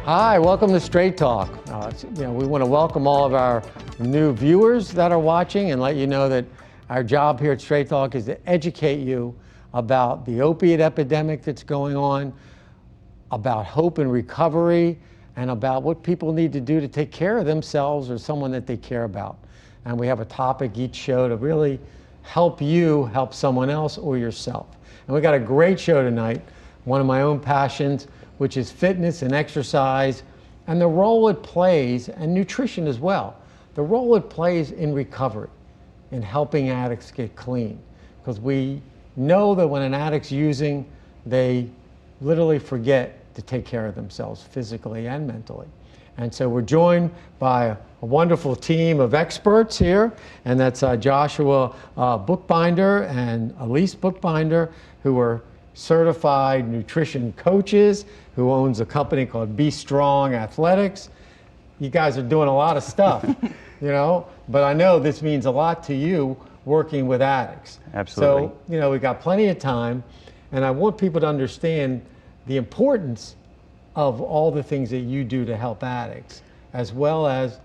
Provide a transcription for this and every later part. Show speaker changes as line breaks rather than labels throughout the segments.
Hi, welcome to Straight Talk. We want to welcome all of our new viewers that are watching and let you know that our job here at Straight Talk is to educate you about the opiate epidemic that's going on, about hope and recovery, and about what people need to do to take care of themselves or someone that they care about. And we have a topic each show to really help you help someone else or yourself. And we got a great show tonight, one of my own passions, which is fitness and exercise, and the role it plays, and nutrition as well, the role it plays in recovery, in helping addicts get clean. Because we know that when an addict's using, they literally forget to take care of themselves physically and mentally. And so we're joined by a wonderful team of experts here, and that's Joshua Buchbinder and Elyse Buchbinder, who are certified nutrition coaches, who owns a company called Be Strong Athletics. You guys are doing a lot of stuff, but I know this means a lot to you working with addicts.
Absolutely.
So, we got plenty of time, and I want people to understand the importance of all the things that you do to help addicts, as well as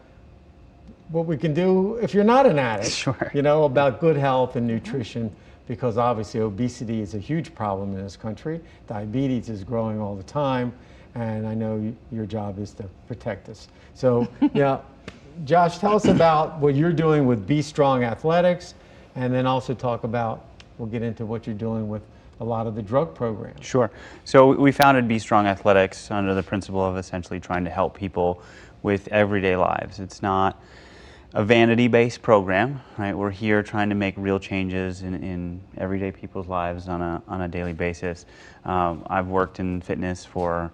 what we can do if you're not an addict,
Sure.
About good health and nutrition, because obviously obesity is a huge problem in this country. Diabetes is growing all the time, and I know your job is to protect us. So, Josh, tell us about what you're doing with Be Strong Athletics, and then also we'll get into what you're doing with a lot of the drug programs.
Sure. So we founded Be Strong Athletics under the principle of essentially trying to help people with everyday lives. It's not a vanity-based program, right? We're here trying to make real changes in everyday people's lives on a daily basis. I've worked in fitness for,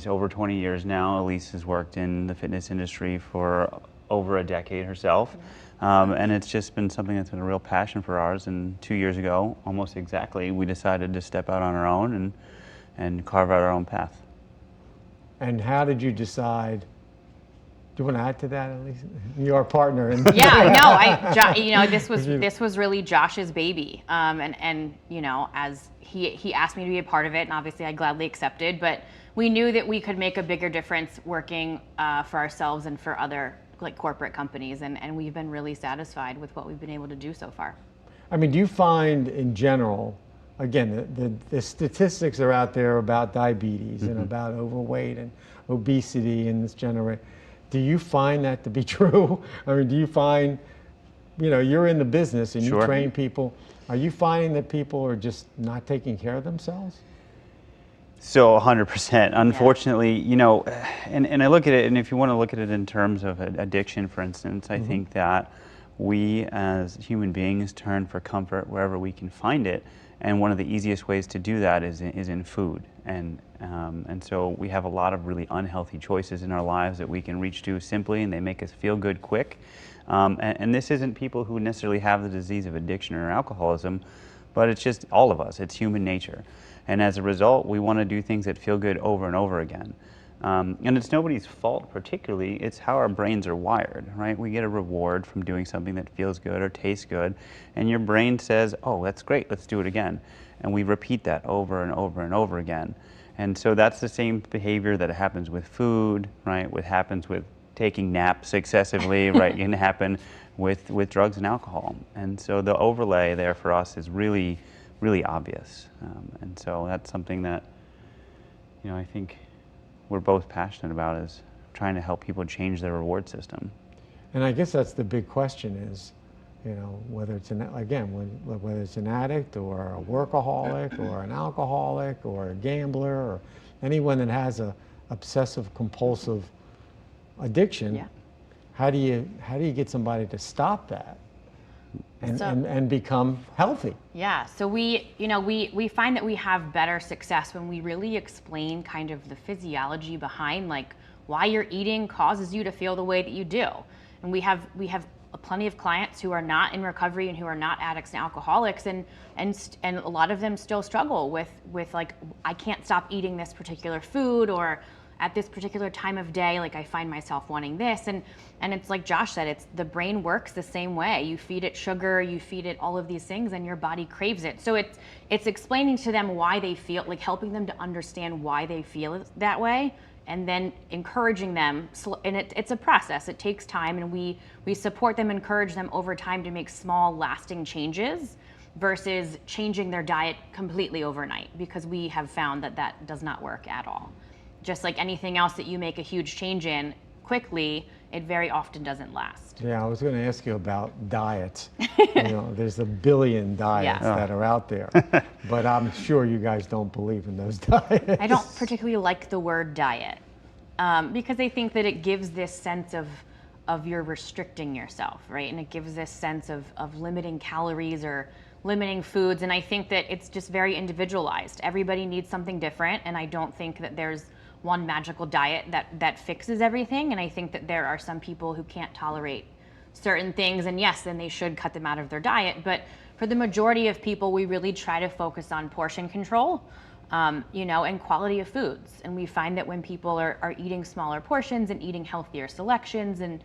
over 20 years now. Elyse has worked in the fitness industry for over a decade herself. And it's just been something that's been a real passion for ours. And 2 years ago, almost exactly, we decided to step out on our own and carve out our own path.
And how did you decide? Do you want to add to that, Elyse? You're our partner.
This was really Josh's baby. As he asked me to be a part of it, and obviously I gladly accepted, but we knew that we could make a bigger difference working for ourselves and for other corporate companies, and we've been really satisfied with what we've been able to do so far.
I mean, do you find in general, again, the statistics are out there about diabetes and about overweight and obesity in this generation. Do you find that to be true? I mean, do you find, you're in the business and you train people. Are you finding that people are just not taking care of themselves?
So 100%. Unfortunately, and I look at it, and if you want to look at it in terms of addiction, for instance, I think that we as human beings turn for comfort wherever we can find it. And one of the easiest ways to do that is in food. And so we have a lot of really unhealthy choices in our lives that we can reach to simply, and they make us feel good quick. And this isn't people who necessarily have the disease of addiction or alcoholism, but it's just all of us. It's human nature. And as a result, we want to do things that feel good over and over again. And it's nobody's fault particularly, it's how our brains are wired, right? We get a reward from doing something that feels good or tastes good, and your brain says, oh, that's great, let's do it again. And we repeat that over and over and over again. And so that's the same behavior that happens with food, right? What happens with taking naps excessively, right? Can happen with drugs and alcohol. And so the overlay there for us is really, really obvious. And so that's something that, I think we're both passionate about, is trying to help people change their reward system.
And I guess that's the big question is, whether it's whether it's an addict or a workaholic or an alcoholic or a gambler or anyone that has a obsessive compulsive addiction, how do you get somebody to stop that and become healthy?
Yeah, so we find that we have better success when we really explain kind of the physiology behind why your eating causes you to feel the way that you do. And we have plenty of clients who are not in recovery and who are not addicts and alcoholics, and a lot of them still struggle with I can't stop eating this particular food, or at this particular time of day, I find myself wanting this, and it's like Josh said, it's the brain works the same way. You feed it sugar, you feed it all of these things, and your body craves it. So it's explaining to them why they feel, helping them to understand why they feel that way, and then encouraging them. And it's a process. It takes time, and we support them, encourage them over time to make small, lasting changes versus changing their diet completely overnight, because we have found that that does not work at all. Just like anything else that you make a huge change in quickly, it very often doesn't last.
Yeah, I was going to ask you about diets. There's a billion diets that are out there, but I'm sure you guys don't believe in those diets.
I don't particularly like the word diet because I think that it gives this sense of you're restricting yourself, right? And it gives this sense of limiting calories or limiting foods. And I think that it's just very individualized. Everybody needs something different. And I don't think that there's one magical diet that fixes everything. And I think that there are some people who can't tolerate certain things, and yes, then they should cut them out of their diet. But for the majority of people, we really try to focus on portion control, and quality of foods. And we find that when people are eating smaller portions and eating healthier selections and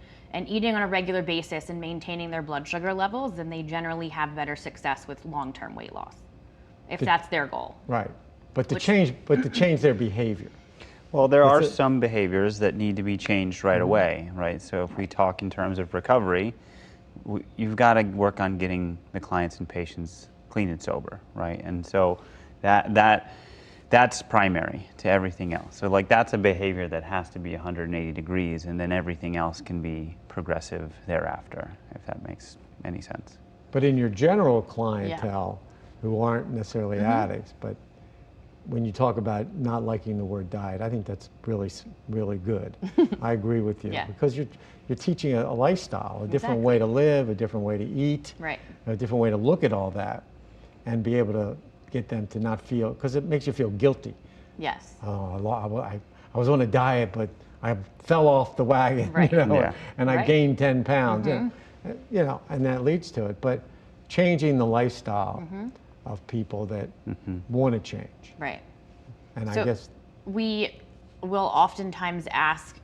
eating on a regular basis and maintaining their blood sugar levels, then they generally have better success with long-term weight loss, if that's their goal.
Right, but to change their behavior.
Well, there are some behaviors that need to be changed right away, right? So if we talk in terms of recovery, you've got to work on getting the clients and patients clean and sober, right? And so that's primary to everything else. So like that's a behavior that has to be 180 degrees, and then everything else can be progressive thereafter, if that makes any sense.
But in your general clientele, who aren't necessarily addicts, but when you talk about not liking the word diet, I think that's really, really good. I agree with you, because you're teaching a lifestyle, a different way to live, a different way to eat, a different way to look at all that, and be able to get them to not feel, because it makes you feel guilty.
Yes.
Oh, I was on a diet, but I fell off the wagon, and I gained 10 pounds, and that leads to it. But changing the lifestyle of people that want to change.
Right.
And
so
I guess
we will oftentimes ask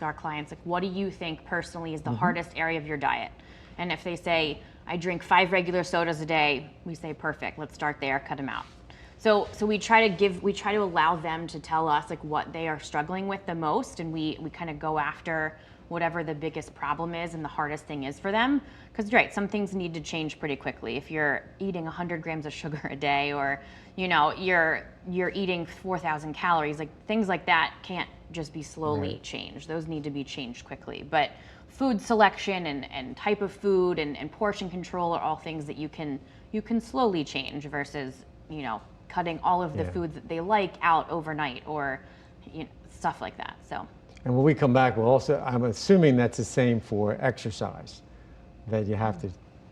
our clients, like, what do you think personally is the hardest area of your diet? And if they say, I drink 5 regular sodas a day, we say, perfect, let's start there, cut them out. So we try to allow them to tell us like what they are struggling with the most, and we kind of go after whatever the biggest problem is and the hardest thing is for them. Because some things need to change pretty quickly. If you're eating 100 grams of sugar a day, or you're eating 4,000 calories, like things like that can't just be slowly changed. Those need to be changed quickly. But food selection and type of food and portion control are all things that you can slowly change versus cutting all of the foods that they like out overnight, or stuff like that. So.
And when we come back, we'll also, I'm assuming that's the same for exercise, that you have to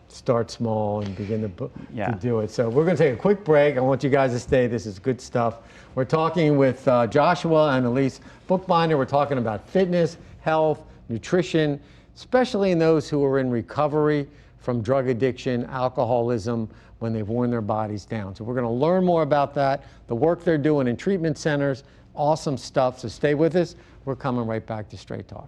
start small and begin to do it. So we're going to take a quick break. I want you guys to stay. This is good stuff. We're talking with Joshua and Elyse Buchbinder. We're talking about fitness, health, nutrition, especially in those who are in recovery from drug addiction, alcoholism, when they've worn their bodies down. So we're going to learn more about that, the work they're doing in treatment centers, awesome stuff. So stay with us. We're coming right back to Straight Talk.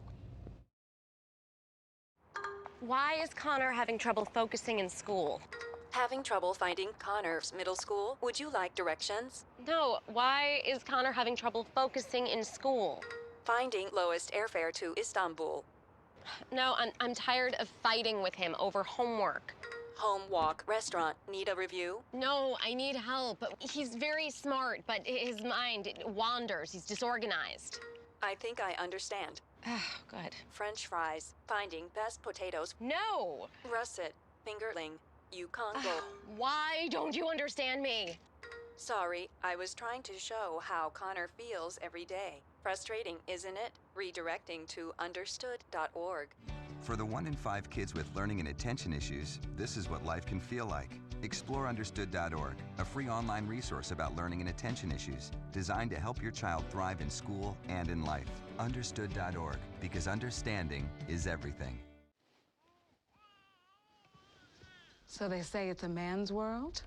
Why is Connor having trouble focusing in school?
Having trouble finding Connor's middle school? Would you like directions?
No, why is Connor having trouble focusing in school?
Finding lowest airfare to Istanbul.
No, I'm tired of fighting with him over homework.
Home, walk, restaurant. Need a review?
No, I need help. He's very smart, but his mind wanders. He's disorganized.
I think I understand.
Oh, good.
French fries. Finding best potatoes.
No!
Russet. Fingerling. Yukon Bowl.
Why don't you understand me?
Sorry, I was trying to show how Connor feels every day. Frustrating, isn't it? Redirecting to understood.org.
For the 1 in 5 kids with learning and attention issues, this is what life can feel like. Explore understood.org, a free online resource about learning and attention issues, designed to help your child thrive in school and in life. Understood.org, because understanding is everything.
So they say it's a man's world?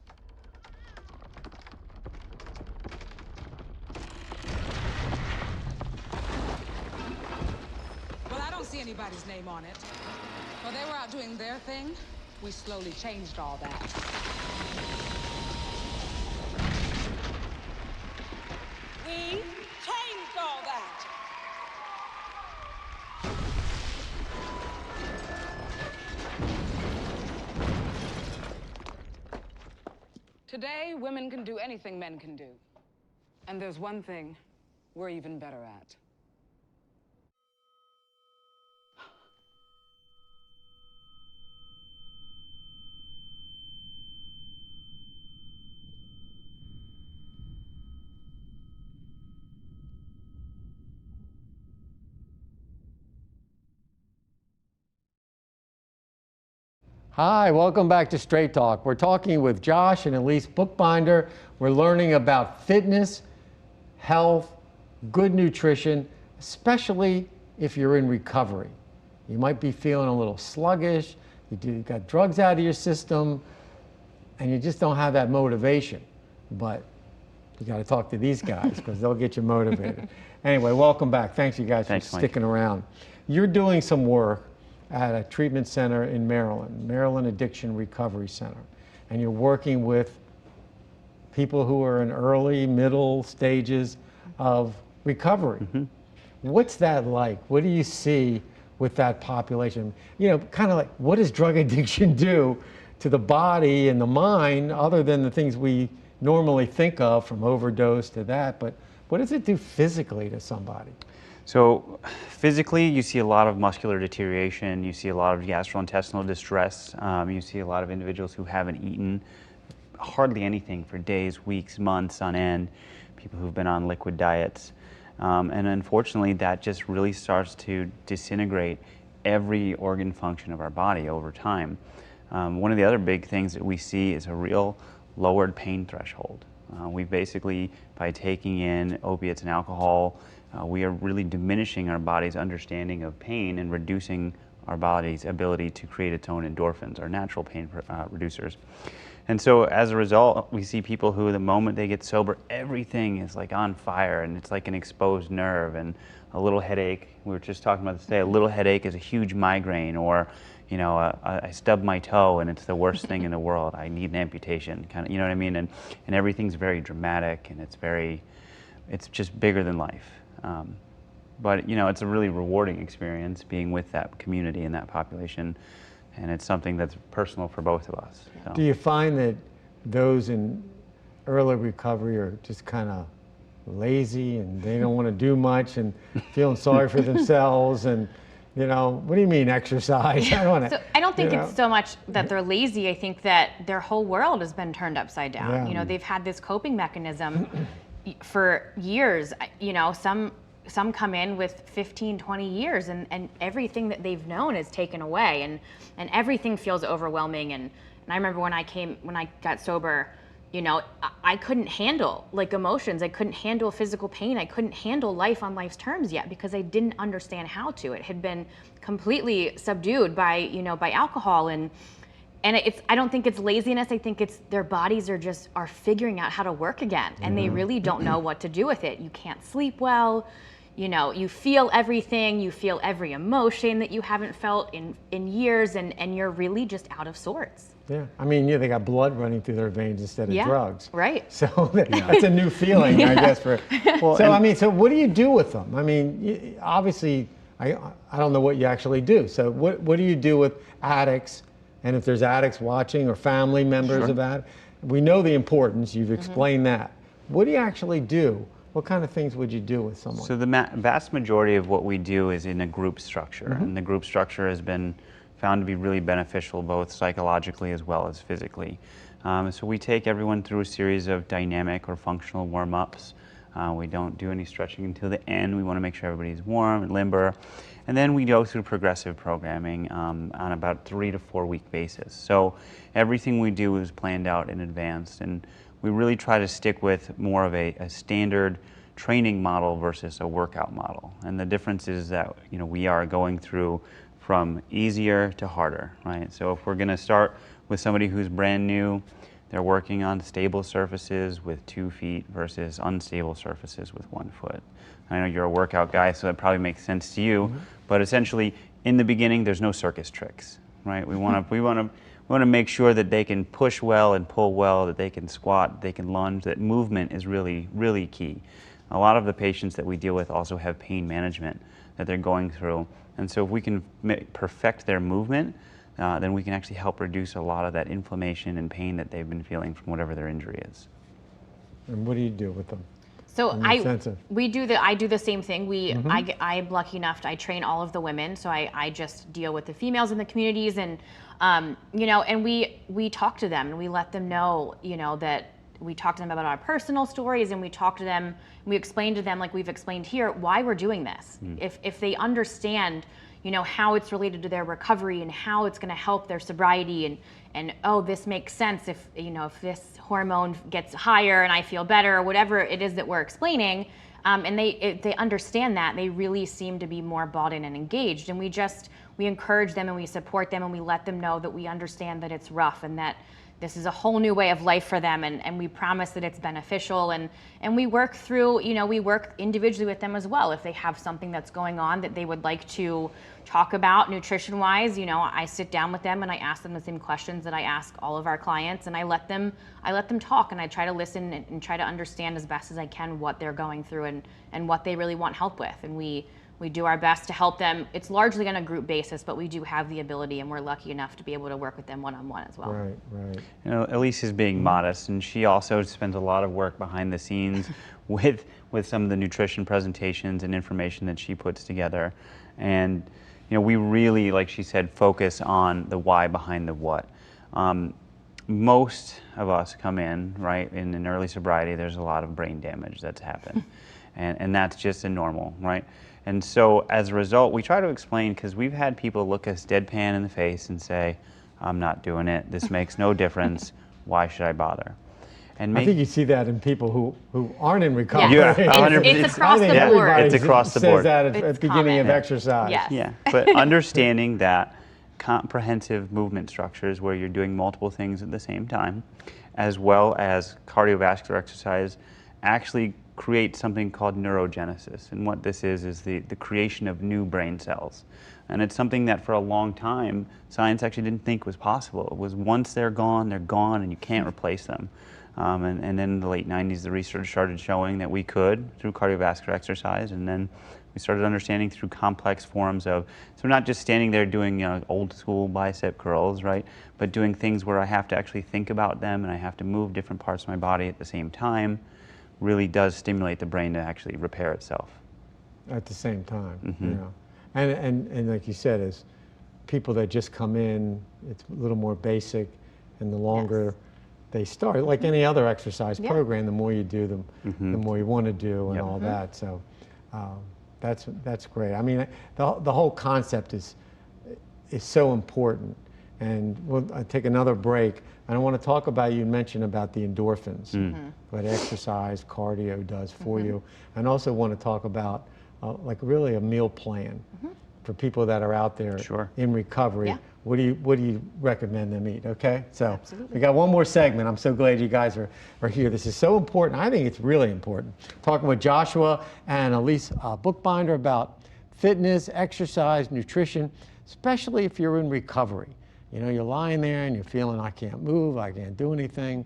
Well, I don't see anybody's name on it. While they were out doing their thing, we slowly changed all that.
We changed all that.
Today, women can do anything men can do. And there's one thing we're even better at.
Hi, welcome back to Straight Talk. We're talking with Josh and Elyse Buchbinder. We're learning about fitness, health, good nutrition, especially if you're in recovery. You might be feeling a little sluggish, you got drugs out of your system, and you just don't have that motivation. But you got to talk to these guys because they'll get you motivated. Anyway, welcome back. Thanks you guys for sticking around. You're doing some work at a treatment center in Maryland, Maryland Addiction Recovery Center. And you're working with people who are in early, middle stages of recovery. Mm-hmm. What's that like? What do you see with that population? You know, kind of like, what does drug addiction do to the body and the mind, other than the things we normally think of, from overdose to that, but what does it do physically to somebody?
So physically, you see a lot of muscular deterioration, you see a lot of gastrointestinal distress, you see a lot of individuals who haven't eaten hardly anything for days, weeks, months on end, people who've been on liquid diets. And unfortunately, that just really starts to disintegrate every organ function of our body over time. One of the other big things that we see is a real lowered pain threshold. We basically, by taking in opiates and alcohol, we are really diminishing our body's understanding of pain and reducing our body's ability to create its own endorphins, our natural pain reducers. And so as a result, we see people who the moment they get sober, everything is like on fire and it's like an exposed nerve, and a little headache. We were just talking about this today, a little headache is a huge migraine, or you know, I stubbed my toe and it's the worst thing in the world. I need an amputation, kind of, you know what I mean? And everything's very dramatic and it's just bigger than life. But you know, it's a really rewarding experience being with that community and that population, and it's something that's personal for both of us. So.
Do you find that those in early recovery are just kind of lazy and they don't want to do much and feeling sorry for themselves, and you know, what do you mean exercise?
I don't think it's so much that they're lazy. I think that their whole world has been turned upside down. Yeah. You know, they've had this coping mechanism for years. You know, some come in with 15, 20 years and everything that they've known is taken away, and everything feels overwhelming. And I remember when I got sober, you know, I couldn't handle like emotions. I couldn't handle physical pain. I couldn't handle life on life's terms yet because I didn't understand how to. It had been completely subdued by alcohol, and I don't think it's laziness. I think it's their bodies are figuring out how to work again, and they really don't know what to do with it. You can't sleep well. You know, you feel everything, you feel every emotion that you haven't felt in years, and you're really just out of sorts.
Yeah, I mean, they got blood running through their veins instead of drugs.
Right.
So that's a new feeling, I guess. So what do you do with them? I mean, obviously, I don't know what you actually do. So what do you do with addicts? And if there's addicts watching or family members of addicts, we know the importance, you've explained that. What do you actually do? What kind of things would you do with someone? So
the vast majority of what we do is in a group structure, and the group structure has been found to be really beneficial both psychologically as well as physically. So we take everyone through a series of dynamic or functional warm-ups. We don't do any stretching until the end. We want to make sure everybody's warm and limber. And then we go through progressive programming on about 3 to 4 week basis. So everything we do is planned out in advance, and we really try to stick with more of a standard training model versus a workout model. And the difference is that, you know, we are going through from easier to harder, right? So if we're going to start with somebody who's brand new, they're working on stable surfaces with 2 feet versus unstable surfaces with 1 foot. I know you're a workout guy, so that probably makes sense to you, but essentially in the beginning there's no circus tricks, right? We want to make sure that they can push well and pull well, that they can squat, they can lunge, that movement is really, really key. A lot of the patients that we deal with also have pain management that they're going through. And so if we can perfect their movement, then we can actually help reduce a lot of that inflammation and pain that they've been feeling from whatever their injury is.
And what do you do with them?
So
In the sense of-
I do the same thing. I'm lucky enough I train all of the women, so I just deal with the females in the communities, and and we talk to them and we let them know, that we talk to them about our personal stories, and we talk to them, we explain to them, like we've explained here, why we're doing this. If they understand, how it's related to their recovery and how it's going to help their sobriety, and oh, this makes sense if if this hormone gets higher and I feel better, or whatever it is that we're explaining, and they understand that, they really seem to be more bought in and engaged. And we encourage them and we support them and we let them know that we understand that it's rough and that this is a whole new way of life for them, and we promise that it's beneficial, and we work through, we work individually with them as well. If they have something that's going on that they would like to talk about nutrition-wise, I sit down with them and I ask them the same questions that I ask all of our clients, and I let them talk, and I try to listen and try to understand as best as I can what they're going through and what they really want help with, and we do our best to help them. It's largely on a group basis, but we do have the ability, and we're lucky enough to be able to work with them one-on-one as well.
Right.
Elyse is being modest, and she also spends a lot of work behind the scenes with some of the nutrition presentations and information that she puts together. And we really, like she said, focus on the why behind the what. Most of us come in, right, in an early sobriety, there's a lot of brain damage that's happened. and that's just a normal, right? And so as a result, we try to explain, because we've had people look us deadpan in the face and say, I'm not doing it, this makes no difference, why should I bother? And
I think you see that in people who aren't in recovery.
Yeah,
100%.
it's across the
I think
board.
It's across the board.
Says that at the
It's
beginning of
common.
exercise.
Yes.
Yeah, but understanding that comprehensive movement structures where you're doing multiple things at the same time, as well as cardiovascular exercise, actually create something called neurogenesis. And what this is the creation of new brain cells. And it's something that for a long time, science actually didn't think was possible. It was once they're gone, and you can't replace them. And then in the late 90s, the research started showing that we could through cardiovascular exercise, and then we started understanding through complex forms of, so we're not just standing there doing old school bicep curls, right? But doing things where I have to actually think about them and I have to move different parts of my body at the same time, really does stimulate the brain to actually repair itself.
At the same time, And like you said, as people that just come in, it's a little more basic, and the longer they start, like any other exercise program, the more you do them, the more you want to do, and all that. So that's great. I mean, the whole concept is so important. And we'll take another break. I don't want to talk about, you mentioned about the endorphins, what exercise, cardio does for you. And also want to talk about like really a meal plan for people that are out there in recovery.
Yeah.
What do you recommend them eat? Okay, so we got one more segment. I'm so glad you guys are here. This is so important. I think it's really important. Talking with Joshua and Elyse Buchbinder about fitness, exercise, nutrition, especially if you're in recovery. You're lying there and you're feeling, I can't move, I can't do anything.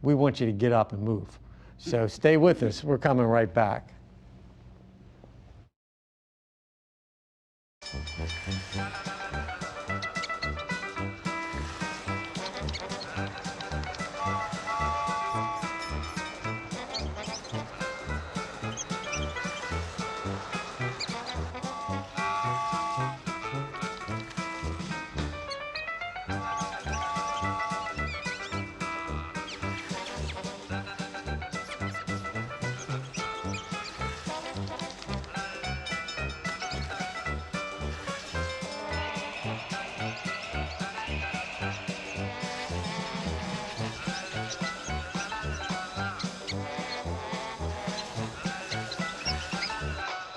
We want you to get up and move. So stay with us. We're coming right back.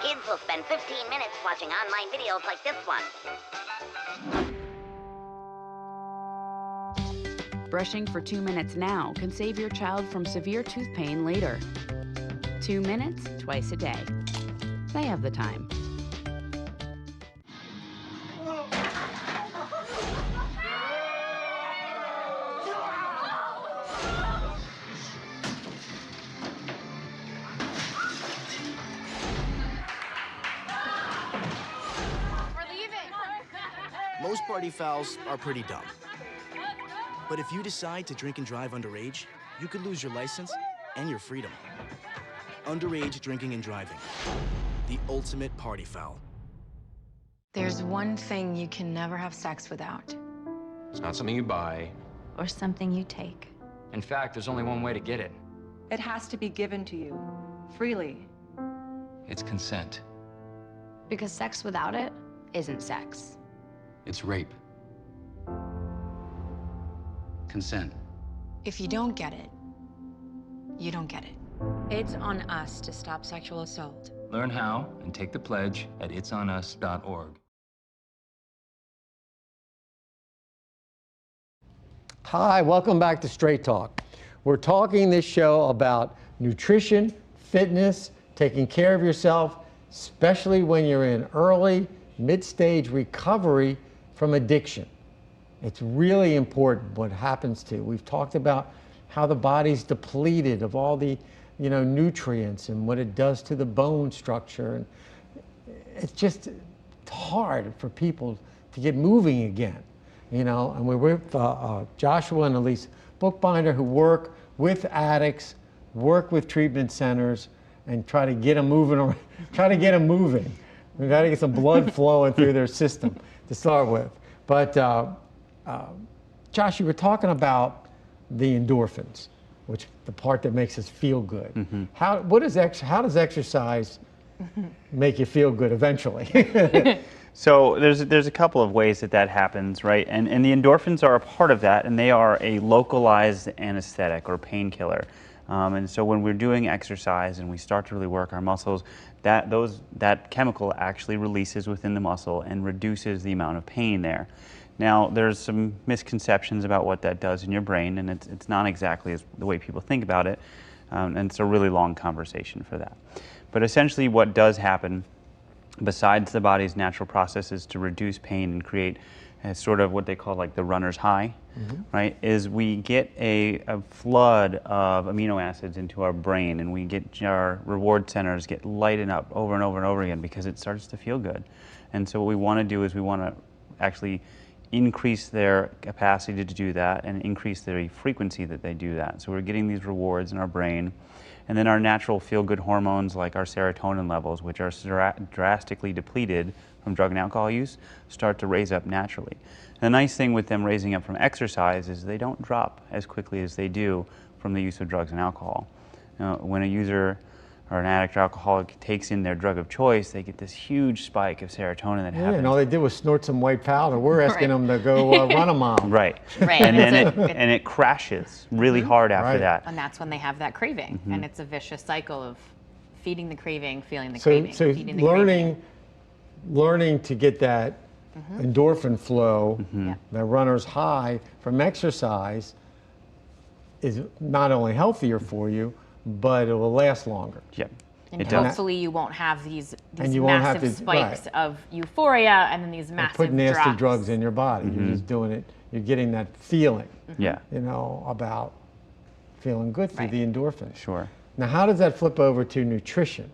Kids will spend 15 minutes watching online videos like this one.
Brushing for 2 minutes now can save your child from severe tooth pain later. 2 minutes, twice a day. They have the time.
Most party fouls are pretty dumb. But if you decide to drink and drive underage, you could lose your license and your freedom. Underage drinking and driving. The ultimate party foul.
There's one thing you can never have sex without.
It's not something you buy.
Or something you take.
In fact, there's only one way to get it.
It has to be given to you, freely.
It's consent.
Because sex without it isn't sex.
It's rape. Consent.
If you don't get it, you don't get it.
It's on us to stop sexual assault.
Learn how and take the pledge at itsonus.org.
Hi, welcome back to Straight Talk. We're talking this show about nutrition, fitness, taking care of yourself, especially when you're in early, mid-stage recovery from addiction. It's really important what happens to. We've talked about how the body's depleted of all the, nutrients and what it does to the bone structure. And it's just hard for people to get moving again, And we're with Joshua and Elyse Buchbinder, who work with addicts, work with treatment centers, and try to get them moving. Try to get them moving. We got to get some blood flowing through their system to start with. But Josh, you were talking about the endorphins, which the part that makes us feel good.
Mm-hmm.
How does exercise make you feel good eventually?
So there's a couple of ways that happens, right? And the endorphins are a part of that, and they are a localized anesthetic or painkiller. And so when we're doing exercise and we start to really work our muscles, that chemical actually releases within the muscle and reduces the amount of pain there. Now, there's some misconceptions about what that does in your brain, and it's not exactly the way people think about it, and it's a really long conversation for that. But essentially what does happen, besides the body's natural processes to reduce pain and create sort of what they call like the runner's high, right, is we get a flood of amino acids into our brain, and we get our reward centers get lightened up over and over and over again because it starts to feel good. And so what we want to do is we want to actually increase their capacity to do that and increase the frequency that they do that. So we're getting these rewards in our brain. And then our natural feel-good hormones like our serotonin levels, which are drastically depleted from drug and alcohol use, start to raise up naturally. And the nice thing with them raising up from exercise is they don't drop as quickly as they do from the use of drugs and alcohol. When a user or an addict or alcoholic takes in their drug of choice, they get this huge spike of serotonin that happens.
And all they did was snort some white powder. We're asking them to go run a mile.
Right. And then it crashes really hard after that.
And that's when they have that craving. And it's a vicious cycle of feeding the craving, feeling the craving,
so
feeding the craving.
Learning to get that endorphin flow, that runner's high from exercise is not only healthier for you, but it will last longer.
Yep.
And hopefully you won't have these massive spikes of euphoria and then these massive
put nasty
drops.
drugs in your body. You're just doing it. You're getting that feeling.
Yeah.
About feeling good through the endorphins.
Sure.
Now, how does that flip over to nutrition?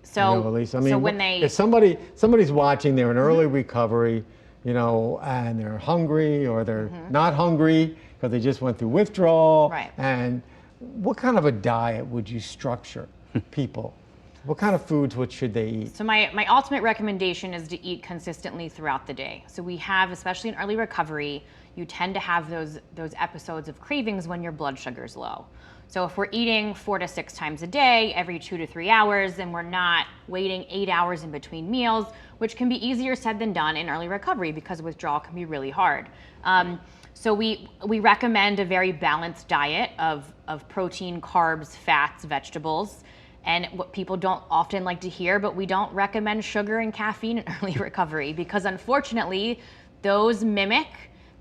So,
Elyse, I mean,
so when
if somebody's watching, they're in early recovery, and they're hungry or they're not hungry because they just went through withdrawal.
Right.
And what kind of a diet would you structure people? What kind of foods should they eat?
So my ultimate recommendation is to eat consistently throughout the day. So we have, especially in early recovery, you tend to have those episodes of cravings when your blood sugar is low. So if we're eating 4 to 6 times a day, every 2 to 3 hours, then we're not waiting 8 hours in between meals, which can be easier said than done in early recovery because withdrawal can be really hard. So we recommend a very balanced diet of protein, carbs, fats, vegetables. And what people don't often like to hear, but we don't recommend sugar and caffeine in early recovery because unfortunately, those mimic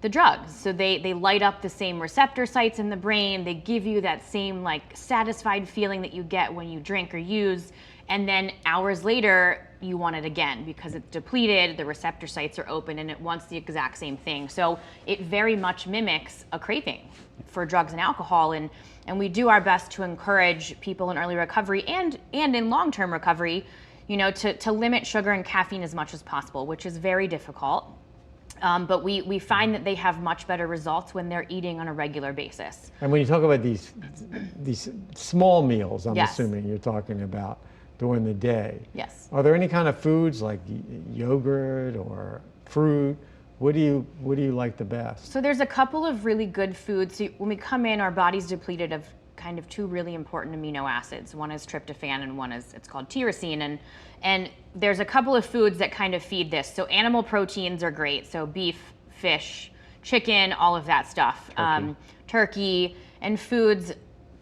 the drugs. So they light up the same receptor sites in the brain. They give you that same satisfied feeling that you get when you drink or use. And then hours later, you want it again because it's depleted, the receptor sites are open, and it wants the exact same thing. So it very much mimics a craving for drugs and alcohol. And we do our best to encourage people in early recovery and in long-term recovery, to limit sugar and caffeine as much as possible, which is very difficult. But we find that they have much better results when they're eating on a regular basis.
And when you talk about these small meals, I'm
Yes.
assuming you're talking about during the day.
Yes.
Are there any kind of foods like yogurt or fruit? What do you like the best?
So there's a couple of really good foods. So when we come in, our body's depleted of kind of two really important amino acids. One is tryptophan and one is, it's called tyrosine. And there's a couple of foods that kind of feed this. So animal proteins are great. So beef, fish, chicken, all of that stuff. Turkey, and foods,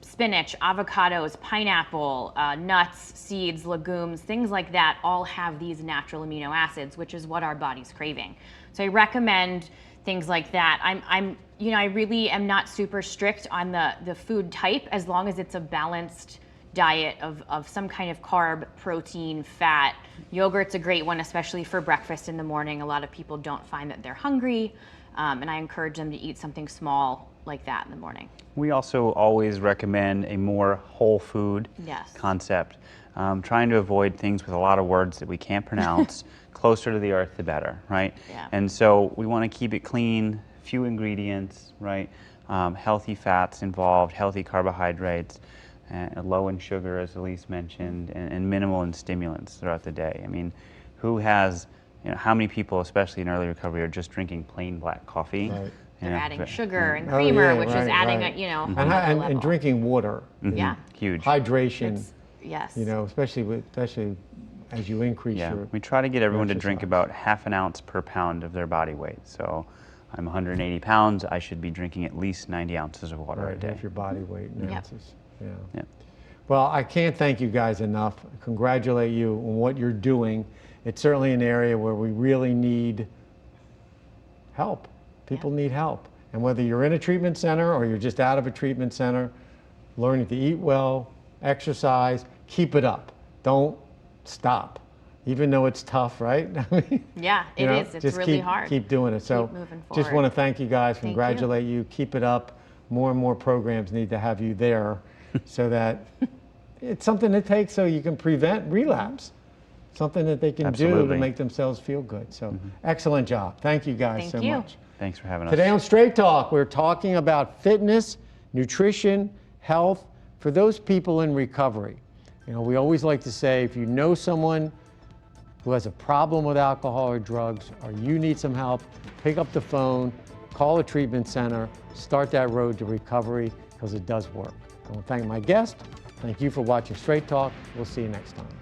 spinach, avocados, pineapple, nuts, seeds, legumes, things like that all have these natural amino acids, which is what our body's craving. So I recommend things like that. I really am not super strict on the food type, as long as it's a balanced diet of some kind of carb, protein, fat. Yogurt's a great one, especially for breakfast in the morning. A lot of people don't find that they're hungry, and I encourage them to eat something small like that in the morning.
We also always recommend a more whole food concept, trying to avoid things with a lot of words that we can't pronounce. Closer to the earth, the better, right?
Yeah.
And so we want to keep it clean, few ingredients, right? Healthy fats involved, healthy carbohydrates, low in sugar, as Elyse mentioned, and minimal in stimulants throughout the day. I mean, who has, how many people, especially in early recovery, are just drinking plain black coffee?
Right.
They're adding sugar and creamer, which is adding,
and drinking water.
Yeah.
Huge.
Hydration.
Yes.
Especially as you increase your
we try to get everyone to
exercise.
drink about half an ounce per pound of their body weight. So I'm 180 pounds, I should be drinking at least 90 ounces of water a day.
Half your body weight in ounces.
Yep.
Well, I can't thank you guys enough. Congratulate you on what you're doing. It's certainly an area where we really need help. People need help. And whether you're in a treatment center or you're just out of a treatment center, learning to eat well, exercise, keep it up. Don't stop, even though it's tough, right?
Yeah, it is. It's
just
really
keep,
hard.
Keep doing it. So
moving
just
forward.
want to thank you guys,
Thank
congratulate you. Keep it up. More and more programs need to have you there so that it's something to take so you can prevent relapse. Something that they can do to make themselves feel good. So excellent job. Thank you guys so much.
Thanks for having us.
Today on Straight Talk, we're talking about fitness, nutrition, health for those people in recovery. We always like to say, if you know someone who has a problem with alcohol or drugs, or you need some help, pick up the phone, call a treatment center, start that road to recovery, because it does work. I want to thank my guest. Thank you for watching Straight Talk. We'll see you next time.